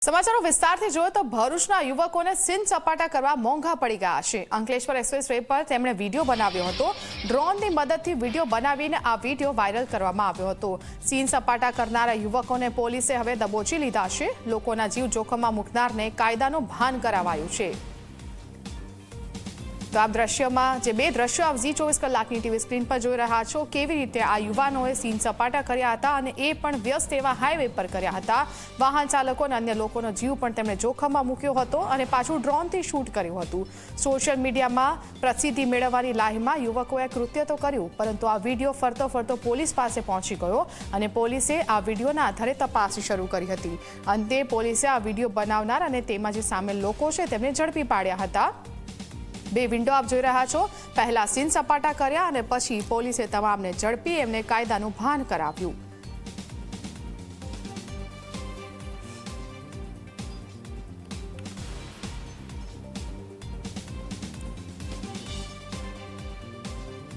સમાચારો વિસ્તારથી જોઈએ તો ભરૂચના યુવકોને સીન સપાટા કરવા મોંઘા પડી ગયા છે। અંકલેશ્વર એક્સપ્રેસ વે પર તેમણે વિડીયો બનાવ્યો હતો। ડ્રોનની મદદથી વિડીયો બનાવીને આ વિડીયો વાયરલ કરવામાં આવ્યો હતો। સીન સપાટા કરનારા યુવકોને પોલીસે હવે દબોચી લીધા છે। લોકોના જીવ જોખમમાં મૂકનારને કાયદાનું ભાન કરાવાયું છે। તો આ દ્રશ્યમાં જે બે દ્રશ્યો આપ ઝી24 કલાકની ટીવી સ્ક્રીન પર જોઈ રહ્યા છો કેવી રીતે આ યુવાનોએ સીન સપાટા કર્યા હતા અને એ પણ વ્યસ્ત એવા હાઈવે પર કર્યા હતા। વાહન ચાલકો અને અન્ય લોકોનો જીવ પણ તેમણે જોખમમાં મૂક્યો હતો અને પાછું ડ્રોનથી શૂટ કર્યું હતું। સોશિયલ મીડિયામાં પ્રસિદ્ધિ મેળવવાની લાહીમાં યુવકોએ કૃત્ય તો કર્યું, પરંતુ આ વિડીયો ફરતો ફરતો પોલીસ પાસે પહોંચી ગયો અને પોલીસે આ વિડીયોના આધારે તપાસ શરૂ કરી હતી। અંતે પોલીસે આ વિડીયો બનાવનાર અને તેમાં જે સામેલ લોકો છે તેમને ઝડપી પાડ્યા હતા। બે વિન્ડો આપ જોઈ રહ્યા છો। પહેલા સીન સપાટા કર્યા અને પછી પોલીસે તમામને ઝડપી એમને કાયદાનું ભાન કરાવ્યું।